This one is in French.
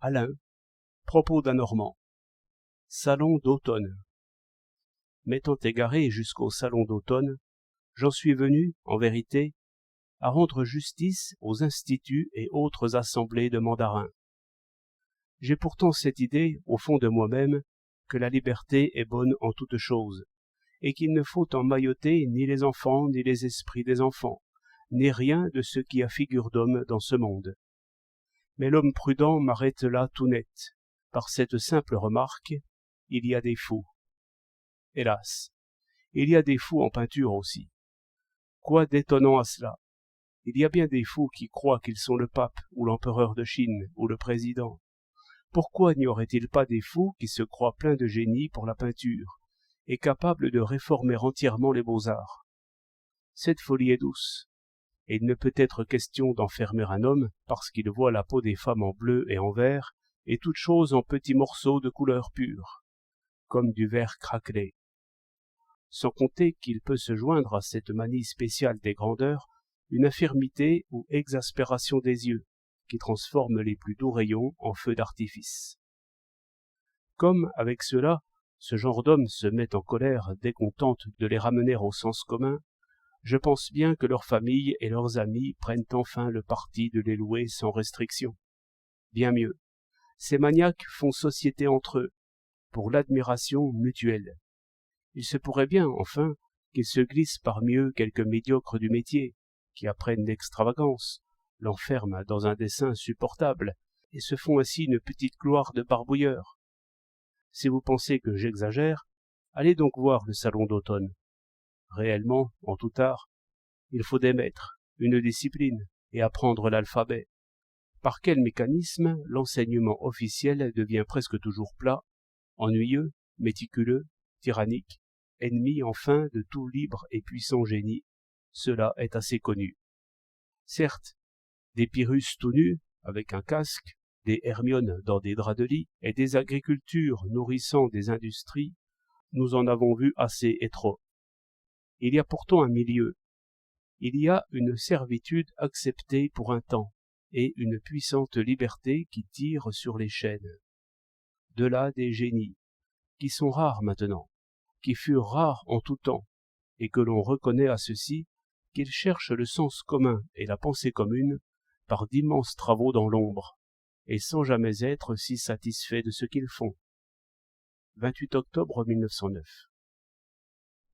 Alain, propos d'un Normand. Salon d'automne. M'étant égaré jusqu'au salon d'automne, j'en suis venu, en vérité, à rendre justice aux instituts et autres assemblées de mandarins. J'ai pourtant cette idée, au fond de moi-même, que la liberté est bonne en toutes choses, et qu'il ne faut emmailloter ni les enfants ni les esprits des enfants, ni rien de ce qui a figure d'homme dans ce monde. Mais l'homme prudent m'arrête là tout net, par cette simple remarque, il y a des fous. Hélas, il y a des fous en peinture aussi. Quoi d'étonnant à cela? Il y a bien des fous qui croient qu'ils sont le pape ou l'empereur de Chine ou le président. Pourquoi n'y aurait-il pas des fous qui se croient pleins de génie pour la peinture et capables de réformer entièrement les beaux-arts? Cette folie est douce, et il ne peut être question d'enfermer un homme parce qu'il voit la peau des femmes en bleu et en vert et toutes choses en petits morceaux de couleur pure, comme du verre craquelé. Sans compter qu'il peut se joindre à cette manie spéciale des grandeurs une infirmité ou exaspération des yeux, qui transforme les plus doux rayons en feux d'artifice. Comme, avec cela, ce genre d'hommes se met en colère dès qu'on tente de les ramener au sens commun, je pense bien que leurs familles et leurs amis prennent enfin le parti de les louer sans restriction. Bien mieux, ces maniaques font société entre eux, pour l'admiration mutuelle. Il se pourrait bien, enfin, qu'ils se glissent parmi eux quelques médiocres du métier, qui apprennent l'extravagance, l'enferment dans un dessin insupportable, et se font ainsi une petite gloire de barbouilleurs. Si vous pensez que j'exagère, allez donc voir le salon d'automne. Réellement, en tout art, il faut des maîtres, une discipline, et apprendre l'alphabet. Par quel mécanisme l'enseignement officiel devient presque toujours plat, ennuyeux, méticuleux, tyrannique, ennemi enfin de tout libre et puissant génie, cela est assez connu. Certes, des Pyrrhus tout nus, avec un casque, des Hermiones dans des draps de lit, et des agricultures nourrissant des industries, nous en avons vu assez et trop. Il y a pourtant un milieu. Il y a une servitude acceptée pour un temps, et une puissante liberté qui tire sur les chaînes. De là des génies, qui sont rares maintenant, qui furent rares en tout temps, et que l'on reconnaît à ceux-ci qu'ils cherchent le sens commun et la pensée commune par d'immenses travaux dans l'ombre, et sans jamais être si satisfaits de ce qu'ils font. 28 octobre 1909.